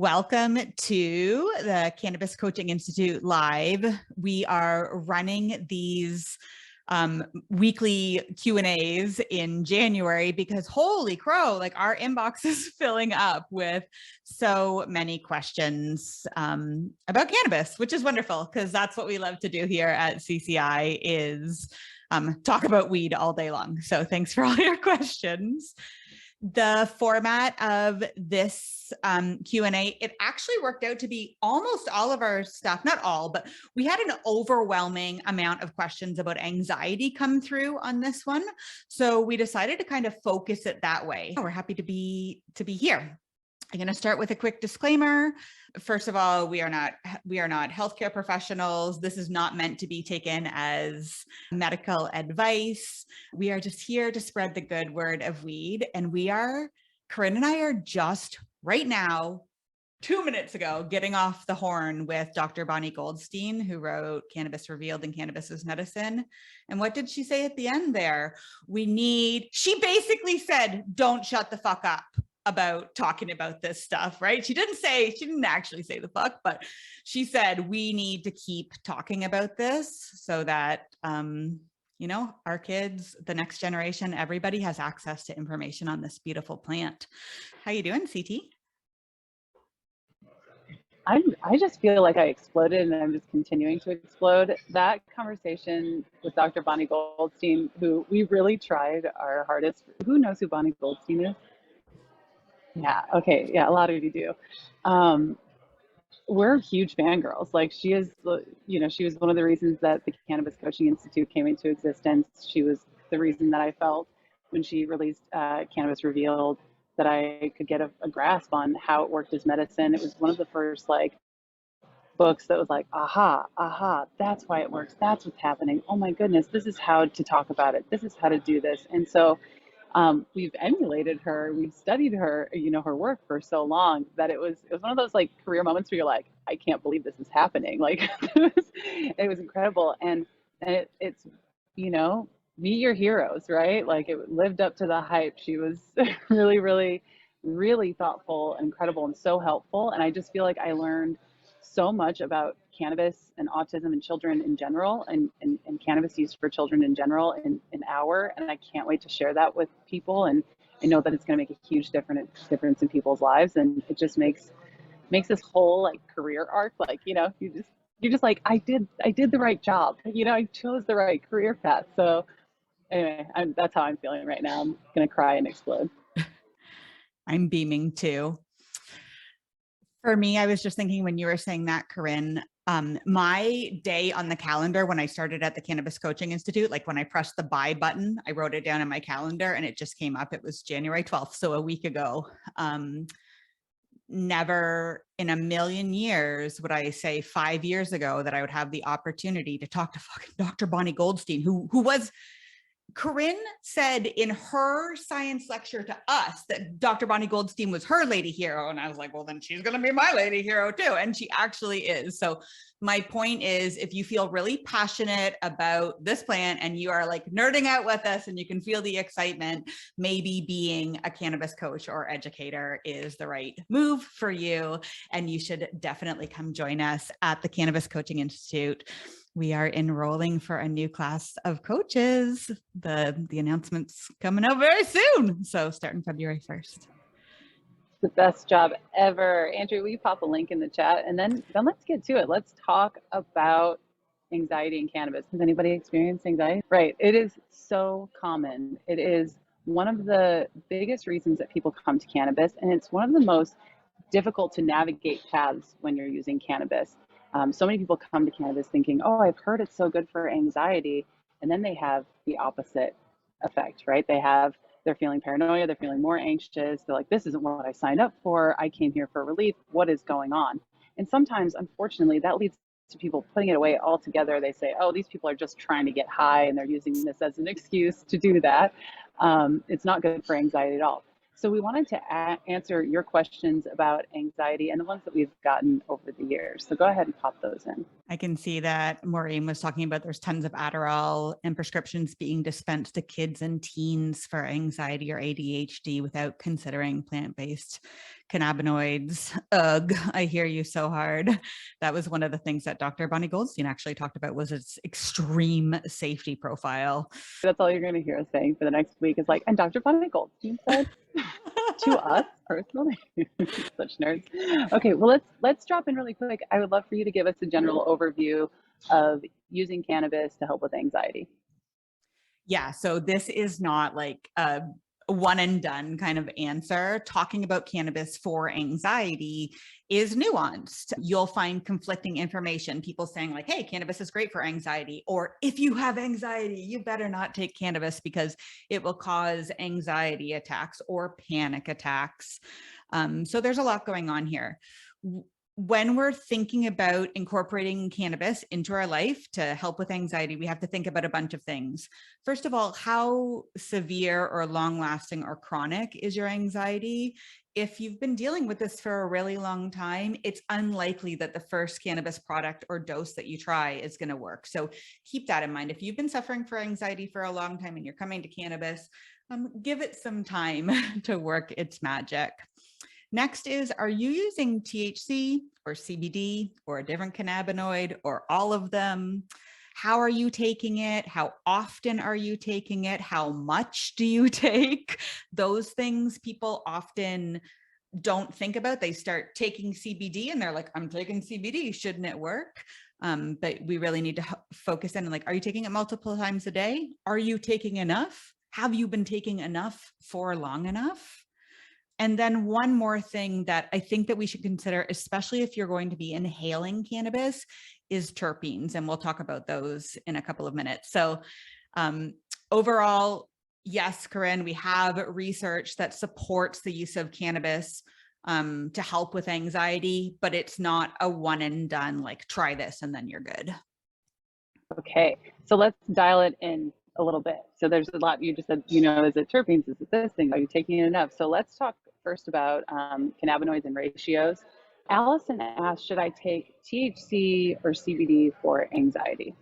Welcome to the Cannabis Coaching Institute Live. We are running these weekly Q&As in January because holy crow, like our inbox is filling up with so many questions about cannabis, which is wonderful because that's what we love to do here at CCI is talk about weed all day long. So thanks for all your questions. The format of this Q&A, it actually worked out to be almost all of our stuff, not all, but we had an overwhelming amount of questions about anxiety come through on this one. So we decided to kind of focus it that way. We're happy to be here. I'm going to start with a quick disclaimer. First of all, we are not healthcare professionals. This is not meant to be taken as medical advice. We are just here to spread the good word of weed. And Corinne and I are just right now, 2 minutes ago, getting off the horn with Dr. Bonnie Goldstein, who wrote Cannabis Revealed and Cannabis is Medicine. And what did she say at the end there? She basically said, don't shut the fuck up about talking about this stuff, right? She didn't actually say the fuck, but she said, we need to keep talking about this so that, our kids, the next generation, everybody has access to information on this beautiful plant. How you doing, CT? I just feel like I exploded and I'm just continuing to explode. That conversation with Dr. Bonnie Goldstein, who we really tried our hardest. Who knows who Bonnie Goldstein is? Yeah. Okay. Yeah. A lot of you do. We're huge fangirls. Like she is, she was one of the reasons that the Cannabis Coaching Institute came into existence. She was the reason that I felt when she released Cannabis Revealed that I could get a grasp on how it worked as medicine. It was one of the first books that was like, aha, that's why it works. That's what's happening. Oh my goodness, this is how to talk about it. This is how to do this. And so we've emulated her, we've studied her, her work for so long that it was one of those career moments where you're like, I can't believe this is happening. It was incredible. And it's, meet your heroes, right? It lived up to the hype. She was really, really, really thoughtful and incredible and so helpful. And I just feel like I learned so much about cannabis and autism and children in general and cannabis use for children in general in an hour. And I can't wait to share that with people. And I know that it's going to make a huge difference in people's lives. And it just makes this whole career arc, you're just like, I did the right job. I chose the right career path. So anyway, that's how I'm feeling right now. I'm going to cry and explode. I'm beaming too. For me, I was just thinking when you were saying that, Corinne, my day on the calendar when I started at the Cannabis Coaching Institute, when I pressed the buy button, I wrote it down in my calendar and it just came up. It was January 12th, so a week ago. Never in a million years would I say 5 years ago that I would have the opportunity to talk to fucking Dr. Bonnie Goldstein, who was, Corinne said in her science lecture to us that Dr. Bonnie Goldstein was her lady hero. And I was like, well, then she's going to be my lady hero too. And she actually is. So my point is, if you feel really passionate about this plant and you are nerding out with us and you can feel the excitement, maybe being a cannabis coach or educator is the right move for you. And you should definitely come join us at the Cannabis Coaching Institute. We are enrolling for a new class of coaches. The announcement's coming out very soon. So starting February 1st. The best job ever. Andrew, will you pop a link in the chat? And then let's get to it. Let's talk about anxiety and cannabis. Has anybody experienced anxiety? Right. It is so common. It is one of the biggest reasons that people come to cannabis. And it's one of the most difficult to navigate paths when you're using cannabis. So many people come to cannabis thinking, oh, I've heard it's so good for anxiety. And then they have the opposite effect, right? They're feeling paranoia. They're feeling more anxious. They're like, this isn't what I signed up for. I came here for relief. What is going on? And sometimes, unfortunately, that leads to people putting it away altogether. They say, oh, these people are just trying to get high and they're using this as an excuse to do that. It's not good for anxiety at all. So we wanted to answer your questions about anxiety and the ones that we've gotten over the years. So go ahead and pop those in. I can see that Maureen was talking about there's tons of Adderall and prescriptions being dispensed to kids and teens for anxiety or ADHD without considering plant-based cannabinoids. Ugh, I hear you so hard. That was one of the things that Dr. Bonnie Goldstein actually talked about, was its extreme safety profile. That's all you're going to hear us saying for the next week is like, and Dr. Bonnie Goldstein said to us personally. Such nerds. Okay, well let's drop in really quick. I would love for you to give us a general overview of using cannabis to help with anxiety. Yeah, so this is not like a one and done kind of answer. Talking about cannabis for anxiety is nuanced. You'll find conflicting information, people saying like, hey, cannabis is great for anxiety, or if you have anxiety, you better not take cannabis because it will cause anxiety attacks or panic attacks. So there's a lot going on here. When we're thinking about incorporating cannabis into our life to help with anxiety, we have to think about a bunch of things. First of all, how severe or long lasting or chronic is your anxiety? If you've been dealing with this for a really long time, it's unlikely that the first cannabis product or dose that you try is going to work. So keep that in mind. If you've been suffering for anxiety for a long time and you're coming to cannabis, give it some time to work its magic. Next is, are you using THC or CBD or a different cannabinoid or all of them? How are you taking it? How often are you taking it? How much do you take? Those things people often don't think about. They start taking CBD and they're like, I'm taking CBD, shouldn't it work? But we really need to focus in on like, are you taking it multiple times a day? Are you taking enough? Have you been taking enough for long enough? And then one more thing that I think that we should consider, especially if you're going to be inhaling cannabis, is terpenes. And we'll talk about those in a couple of minutes. So overall, yes, Corinne, we have research that supports the use of cannabis to help with anxiety, but it's not a one and done, like try this and then you're good. Okay, so let's dial it in a little bit. So there's a lot you just said, is it terpenes? Is it this thing? Are you taking it enough? So let's talk first about cannabinoids and ratios. Allison asked, should I take THC or CBD for anxiety?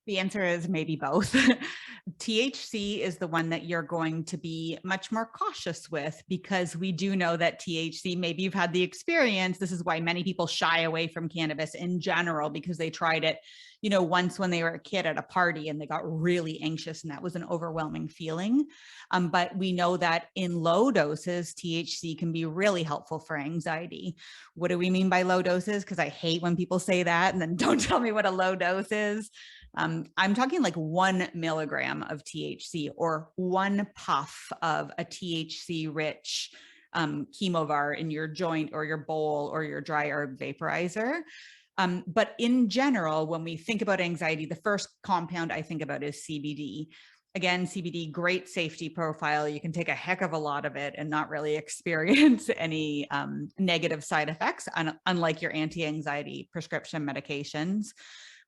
The answer is maybe both. THC is the one that you're going to be much more cautious with, because we do know that THC, maybe you've had the experience. This is why many people shy away from cannabis in general, because they tried it, once when they were a kid at a party and they got really anxious, and that was an overwhelming feeling. But we know that in low doses, THC can be really helpful for anxiety. What do we mean by low doses? Because I hate when people say that and then don't tell me what a low dose is. I'm talking like 1 milligram of THC or 1 puff of a THC rich chemovar in your joint or your bowl or your dry herb vaporizer. But in general, when we think about anxiety, the first compound I think about is CBD. Again, CBD, great safety profile. You can take a heck of a lot of it and not really experience any negative side effects, unlike your anti-anxiety prescription medications.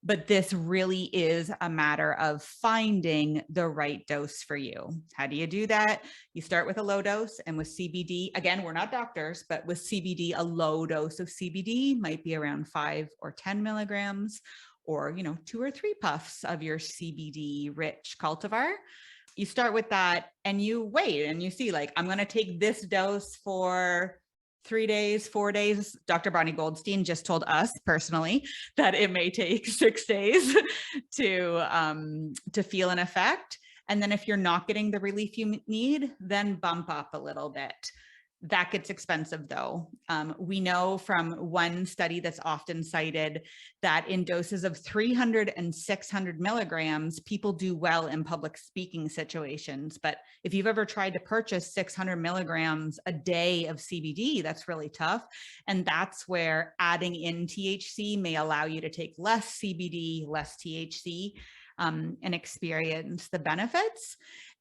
But this really is a matter of finding the right dose for you. How do you do that? You start with a low dose, and with CBD, again, we're not doctors, but with CBD, a low dose of CBD might be around 5 or 10 milligrams, or 2 or 3 puffs of your CBD rich cultivar. You start with that and you wait and you see, like, I'm going to take this dose for 3 days, 4 days. Dr. Bonnie Goldstein just told us personally that it may take 6 days to feel an effect. And then if you're not getting the relief you need, then bump up a little bit. That gets expensive though. We know from one study that's often cited that in doses of 300 and 600 milligrams, people do well in public speaking situations. But if you've ever tried to purchase 600 milligrams a day of CBD, that's really tough. And that's where adding in THC may allow you to take less CBD, less THC, and experience the benefits.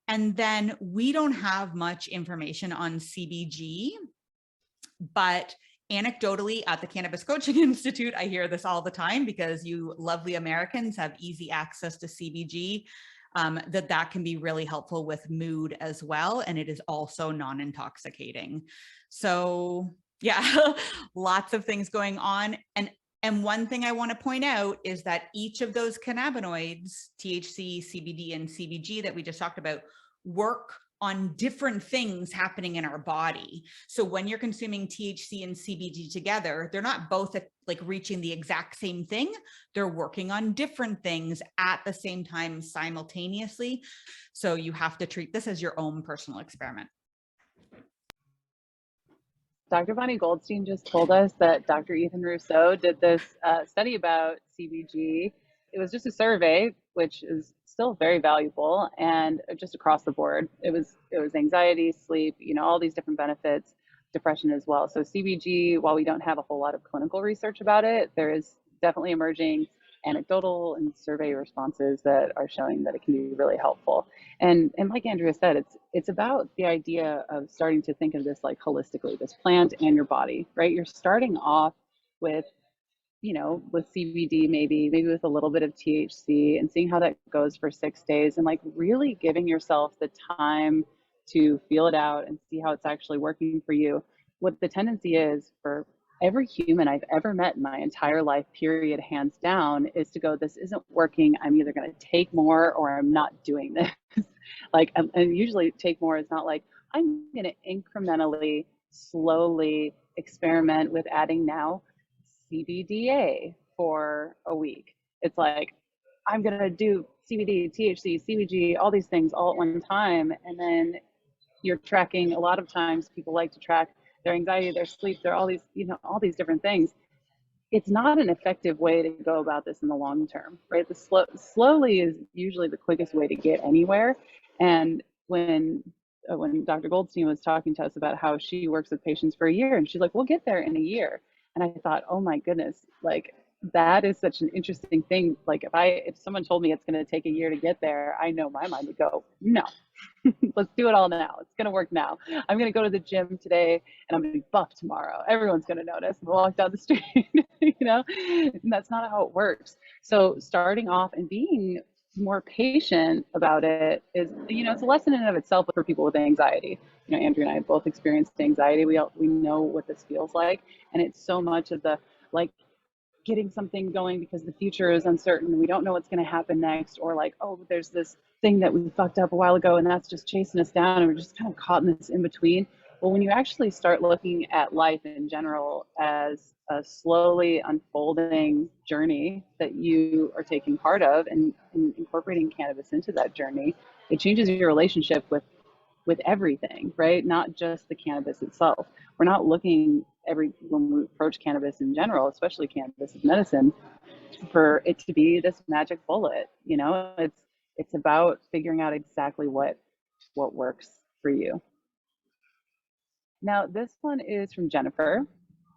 And then we don't have much information on CBG, but anecdotally at the Cannabis Coaching Institute, I hear this all the time, because you lovely Americans have easy access to CBG, that can be really helpful with mood as well. And it is also non-intoxicating. So yeah, lots of things going on. And one thing I want to point out is that each of those cannabinoids, THC, CBD, and CBG that we just talked about, work on different things happening in our body. So when you're consuming THC and CBD together, they're not both like reaching the exact same thing. They're working on different things at the same time simultaneously. So you have to treat this as your own personal experiment. Dr. Bonnie Goldstein just told us that Dr. Ethan Rousseau did this study about CBG. It was just a survey, which is still very valuable, and just across the board. It was anxiety, sleep, all these different benefits, depression as well. So CBG, while we don't have a whole lot of clinical research about it, there is definitely emerging anecdotal and survey responses that are showing that it can be really helpful. And like Andrea said, it's about the idea of starting to think of this like holistically, this plant and your body, right? You're starting off with with CBD, maybe with a little bit of THC, and seeing how that goes for 6 days, and like really giving yourself the time to feel it out and see how it's actually working for you. What the tendency is for every human I've ever met in my entire life, period, hands down, is to go, this isn't working. I'm either going to take more or I'm not doing this. Like, and usually take more is not like, I'm going to incrementally, slowly experiment with adding now CBDA for a week. It's like, I'm going to do CBD, THC, CBG, all these things all at one time. And then you're tracking, a lot of times people like to track their anxiety, their sleep, their all these, all these different things. It's not an effective way to go about this in the long term, right? The slowly is usually the quickest way to get anywhere. And when Dr. Goldstein was talking to us about how she works with patients for a year, and she's like, we'll get there in a year. And I thought, oh my goodness, like that is such an interesting thing. Like if someone told me it's going to take a year to get there, I know my mind would go, no, let's do it all now. It's going to work now. I'm going to go to the gym today and I'm going to be buff tomorrow. Everyone's going to notice. We'll walk down the street, and that's not how it works. So starting off and being more patient about it is, it's a lesson in and of itself for people with anxiety. Andrew and I have both experienced anxiety. We know what this feels like. And it's so much of the, like, getting something going because the future is uncertain. We don't know what's going to happen next, or like, oh, there's this thing that we fucked up a while ago and that's just chasing us down, and we're just kind of caught in this in between. But when you actually start looking at life in general as a slowly unfolding journey that you are taking part of, and incorporating cannabis into that journey, it changes your relationship with everything, right? Not just the cannabis itself. We're not looking when we approach cannabis in general, especially cannabis as medicine, for it to be this magic bullet. It's about figuring out exactly what works for you. Now, this one is from Jennifer.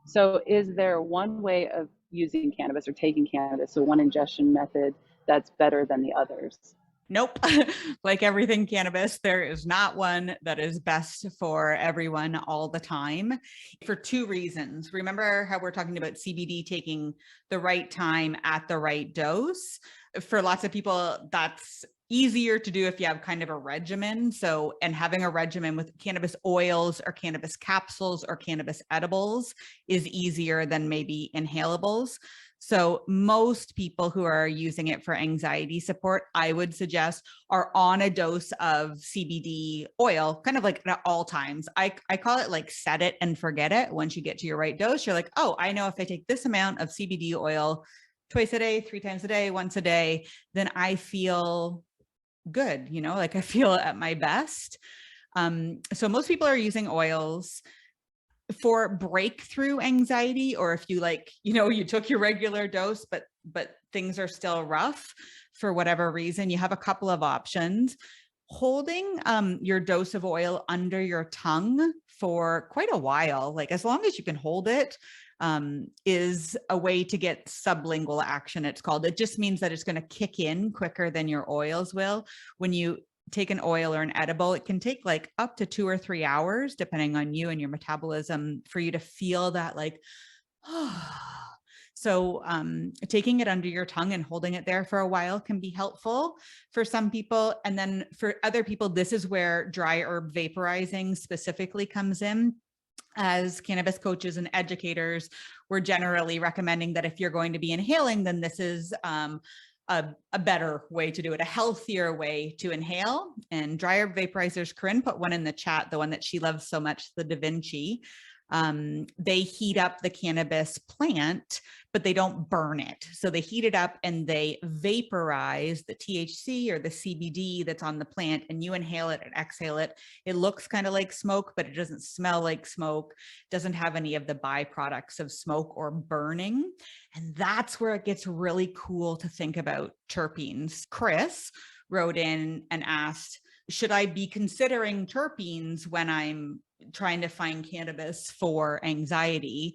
So is there one way of using cannabis or taking cannabis, so one ingestion method, that's better than the others? Nope. Like everything cannabis, there is not one that is best for everyone all the time, for two reasons. Remember how we're talking about CBD taking the right time at the right dose? For lots of people, that's easier to do if you have kind of a regimen. So, and having a regimen with cannabis oils or cannabis capsules or cannabis edibles is easier than maybe inhalables. So most people who are using it for anxiety support, I would suggest, are on a dose of CBD oil, kind of like at all times. I call it like set it and forget it. Once you get to your right dose, you're like, oh, I know if I take this amount of CBD oil twice a day, 3 times a day, once a day, then I feel good, like I feel at my best. So most people are using oils. For breakthrough anxiety, or if you you took your regular dose, but things are still rough for whatever reason, you have a couple of options. Holding your dose of oil under your tongue for quite a while, like as long as you can hold it, is a way to get sublingual action, it's called. It just means that it's going to kick in quicker than your oils will. When you take an oil or an edible, it can take like up to 2 or 3 hours, depending on you and your metabolism, for you to feel that like, so taking it under your tongue and holding it there for a while can be helpful for some people. And then for other people, this is where dry herb vaporizing specifically comes in. As cannabis coaches and educators, we're generally recommending that if you're going to be inhaling, then this is a better way to do it, a healthier way to inhale. And dry herb vaporizers, Corinne put one in the chat, the one that she loves so much, the Da Vinci. They heat up the cannabis plant, but they don't burn it. So they heat it up and they vaporize the THC or the CBD that's on the plant, and you inhale it and exhale it. It looks kind of like smoke, but it doesn't smell like smoke. It doesn't have any of the byproducts of smoke or burning. And that's where it gets really cool to think about terpenes. Chris wrote in and asked, should I be considering terpenes when I'm trying to find cannabis for anxiety?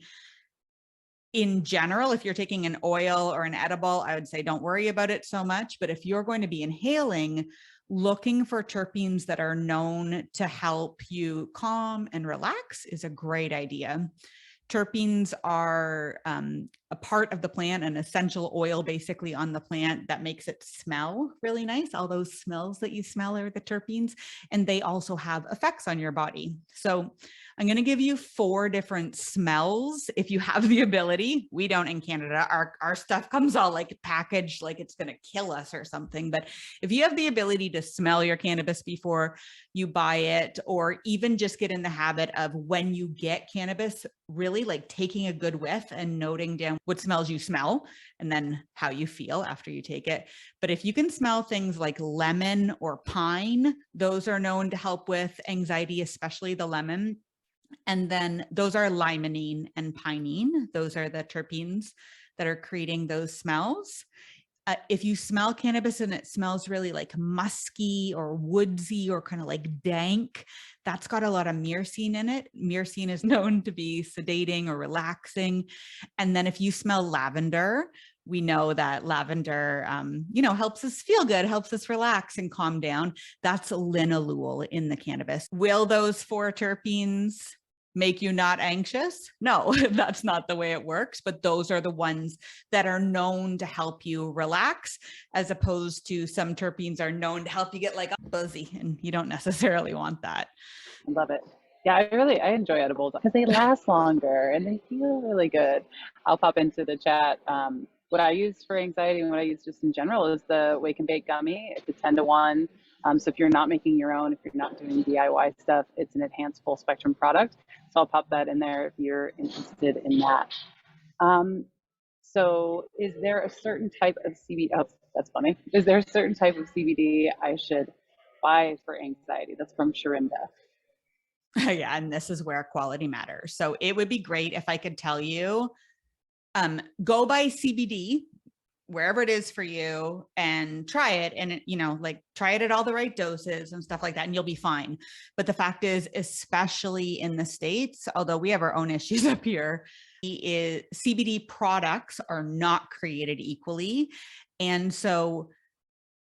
In general, if you're taking an oil or an edible, I would say don't worry about it so much. But if you're going to be inhaling, looking for terpenes that are known to help you calm and relax is a great idea. Terpenes are a part of the plant, an essential oil basically on the plant that makes it smell really nice. All those smells that you smell are the terpenes, and they also have effects on your body. So I'm going to give you 4 different smells if you have the ability. We don't in Canada. Our stuff comes all like packaged like it's going to kill us or something. But if you have the ability to smell your cannabis before you buy it, or even just get in the habit of when you get cannabis, really like taking a good whiff and noting down what smells you smell and then how you feel after you take it. But if you can smell things like lemon or pine, those are known to help with anxiety, especially the lemon. And then those are limonene and pinene. Those are the terpenes that are creating those smells. If you smell cannabis and it smells really like musky or woodsy or kind of like dank, that's got a lot of myrcene in it. Myrcene is known to be sedating or relaxing. And then if you smell lavender, we know that lavender, helps us feel good, helps us relax and calm down. That's linalool in the cannabis. Will those 4 terpenes make you not anxious? No, that's not the way it works, but those are the ones that are known to help you relax, as opposed to some terpenes are known to help you get like buzzy, and you don't necessarily want that. I love it. Yeah, I enjoy edibles because they last longer and they feel really good. I'll pop into the chat. What I use for anxiety and what I use just in general is the Wake and Bake gummy. It's a 10-to-1. So if you're not making your own, if you're not doing DIY stuff, it's an enhanced full spectrum product. So I'll pop that in there if you're interested in that. So is there a certain type of CBD? Oh, that's funny. Is there a certain type of CBD I should buy for anxiety? That's from Sharinda. Yeah, and this is where quality matters. So it would be great if I could tell you, go buy CBD wherever it is for you and try it, and try it at all the right doses and stuff like that, and you'll be fine. But the fact is, especially in the States, although we have our own issues up here, CBD products are not created equally. And so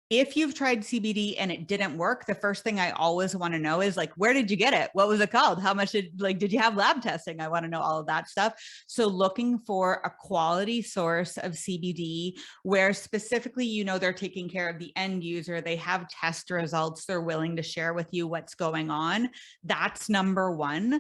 if you've tried CBD and it didn't work, the first thing I always want to know is like, where did you get it? What was it called? How much did you have lab testing? I want to know all of that stuff. So looking for a quality source of CBD where specifically, they're taking care of the end user. They have test results. They're willing to share with you what's going on. That's number one,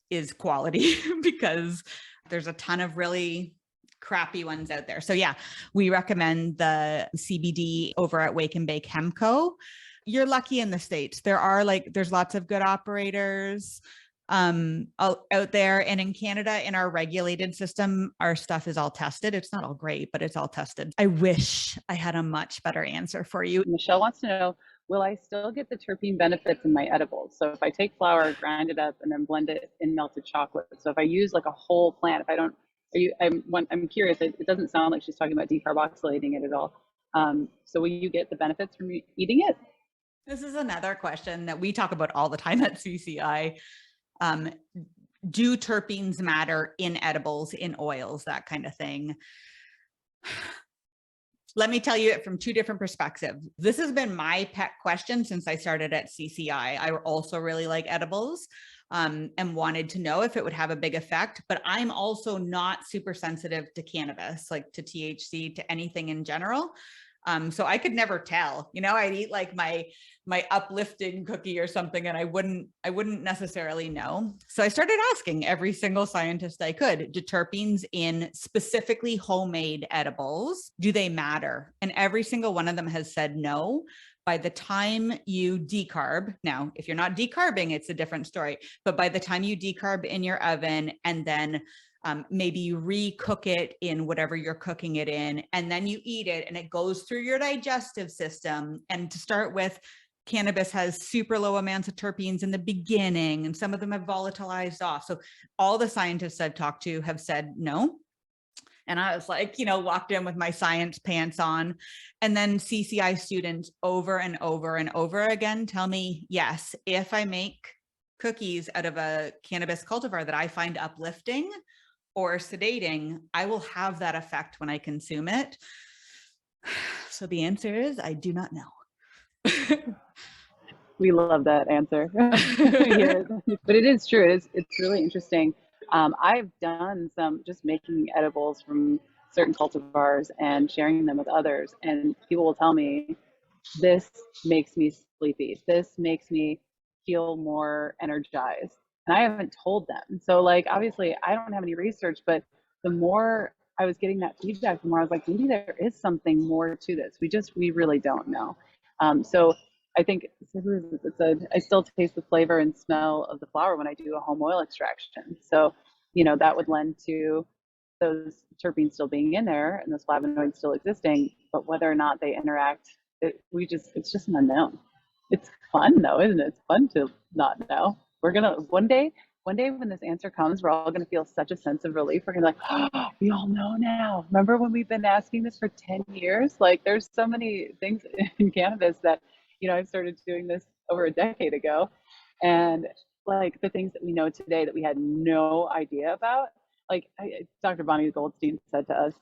is quality, because there's a ton of really crappy ones out there. So yeah, we recommend the CBD over at Wake and Bake Hemco. You're lucky in the States. There's lots of good operators out there. And in Canada, in our regulated system, our stuff is all tested. It's not all great, but it's all tested. I wish I had a much better answer for you. Michelle wants to know, will I still get the terpene benefits in my edibles? So if I take flour, grind it up, and then blend it in melted chocolate. So if I use like a whole plant, if I don't, I'm curious, it doesn't sound like she's talking about decarboxylating it at all. So will you get the benefits from eating it? This is another question that we talk about all the time at CCI. Do terpenes matter in edibles, in oils, that kind of thing? Let me tell you it from 2 different perspectives. This has been my pet question since I started at CCI. I also really like edibles. And wanted to know if it would have a big effect, but I'm also not super sensitive to cannabis, like to THC, to anything in general. So I could never tell, I'd eat like my my uplifting cookie or something, and I wouldn't necessarily know. So I started asking every single scientist I could, do terpenes in specifically homemade edibles, do they matter? And every single one of them has said no. By the time you decarb, now, if you're not decarbing, it's a different story. But by the time you decarb in your oven and then maybe you recook it in whatever you're cooking it in, and then you eat it and it goes through your digestive system. And to start with, cannabis has super low amounts of terpenes in the beginning, and some of them have volatilized off. So all the scientists I've talked to have said no. And I was like, walked in with my science pants on. And then CCI students over and over and over again tell me, yes, if I make cookies out of a cannabis cultivar that I find uplifting or sedating, I will have that effect when I consume it. So the answer is, I do not know. We love that answer. But it is true. It's really interesting. I've done some just making edibles from certain cultivars and sharing them with others, and people will tell me, this makes me sleepy. This makes me feel more energized. And I haven't told them. So like, obviously I don't have any research, but the more I was getting that feedback, the more I was like, maybe there is something more to this. We really don't know. So I think I still taste the flavor and smell of the flower when I do a home oil extraction. So, that would lend to those terpenes still being in there and those flavonoids still existing, but whether or not they interact, it's just an unknown. It's fun though, isn't it? It's fun to not know. We're gonna one day when this answer comes, we're all gonna feel such a sense of relief. We're gonna be like, oh, we all know now. Remember when we've been asking this for 10 years? Like, there's so many things in cannabis that, I started doing this over a decade ago, and like the things that we know today that we had no idea about. Like Dr. Bonnie Goldstein said to us,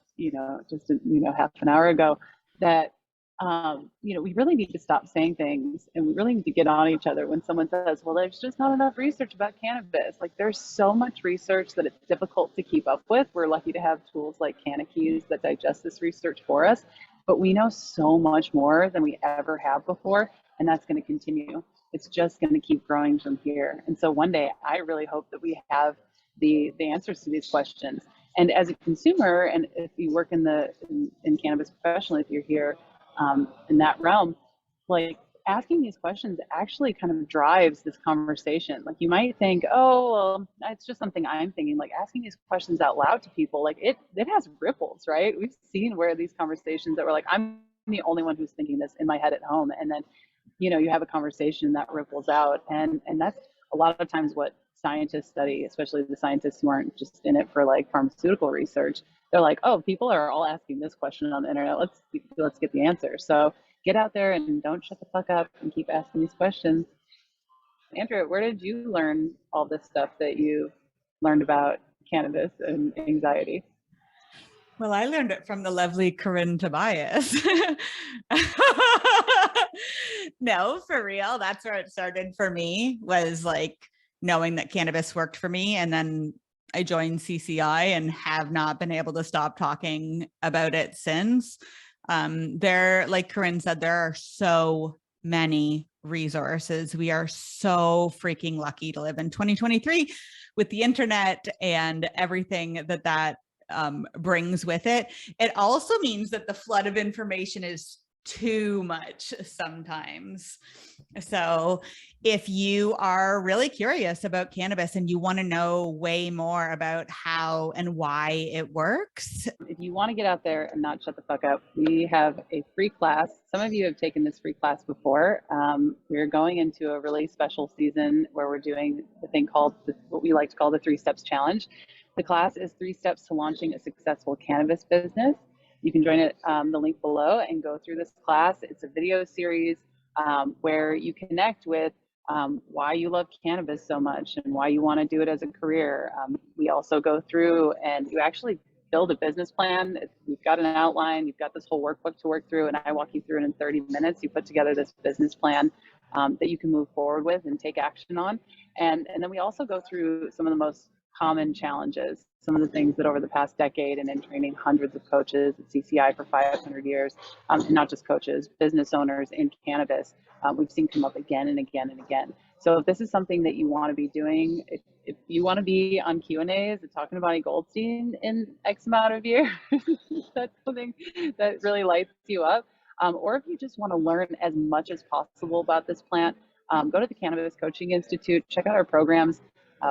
just half an hour ago, that we really need to stop saying things, and we really need to get on each other when someone says, well, there's just not enough research about cannabis. Like, there's so much research that it's difficult to keep up with. We're lucky to have tools like CannaKeys that digest this research for us, but we know so much more than we ever have before, and that's going to continue. It's just going to keep growing from here. And so one day, I really hope that we have the answers to these questions. And as a consumer, and if you work in cannabis professionally, if you're here in that realm, like, asking these questions actually kind of drives this conversation. Like, you might think, oh, well, it's just something I'm thinking. Like, asking these questions out loud to people, like, it has ripples, right? We've seen where these conversations that were like, I'm the only one who's thinking this in my head at home, and then you have a conversation that ripples out, and that's a lot of times what scientists study, especially the scientists who aren't just in it for like pharmaceutical research. They're like, oh, people are all asking this question on the internet. Let's get the answer. So get out there and don't shut the fuck up and keep asking these questions. Andrew, where did you learn all this stuff that you learned about cannabis and anxiety? Well, I learned it from the lovely Corinne Tobias. No, for real. That's where it started for me, was like knowing that cannabis worked for me. And then I joined CCI and have not been able to stop talking about it since. Like Corinne said, there are so many resources. We are so freaking lucky to live in 2023 with the internet and everything that brings with it. It also means that the flood of information is too much sometimes. So if you are really curious about cannabis and you want to know way more about how and why it works, if you want to get out there and not shut the fuck up, we have a free class. Some of you have taken this free class before. We're going into a really special season where we're doing the thing called what we like to call the 3 Steps Challenge. The class is 3 steps to launching a successful cannabis business. You can join it, the link below, and go through this class. It's a video series where you connect with why you love cannabis so much and why you want to do it as a career. We also go through and you actually build a business plan. You've got an outline, you've got this whole workbook to work through, and I walk you through it in 30 minutes. You put together this business plan that you can move forward with and take action on. And then we also go through some of the most common challenges, some of the things that over the past decade and in training hundreds of coaches at CCI for 500 years, and not just coaches, business owners in cannabis, we've seen come up again and again and again. So if this is something that you want to be doing, if you want to be on Q&As and talking to Bonnie Goldstein in X amount of years, that's something that really lights you up. Or if you just want to learn as much as possible about this plant, go to the Cannabis Coaching Institute, check out our programs.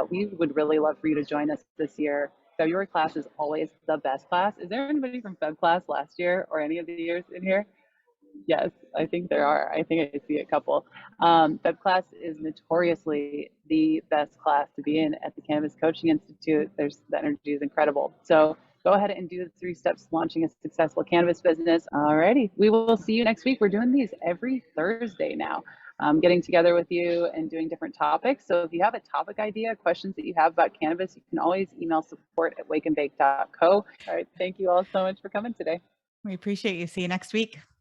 We would really love for you to join us this year. February class is always the best class. Is there anybody from Feb class last year or any of the years in here? Yes, I think there are. I think I see a couple. Feb class is notoriously the best class to be in at the Cannabis Coaching Institute. The energy is incredible. So go ahead and do the 3 steps launching a successful cannabis business. Alrighty, we will see you next week. We're doing these every Thursday now. Getting together with you and doing different topics. So if you have a topic idea, questions that you have about cannabis, you can always email support@wakeandbake.co. All right, thank you all so much for coming today. We appreciate you. See you next week.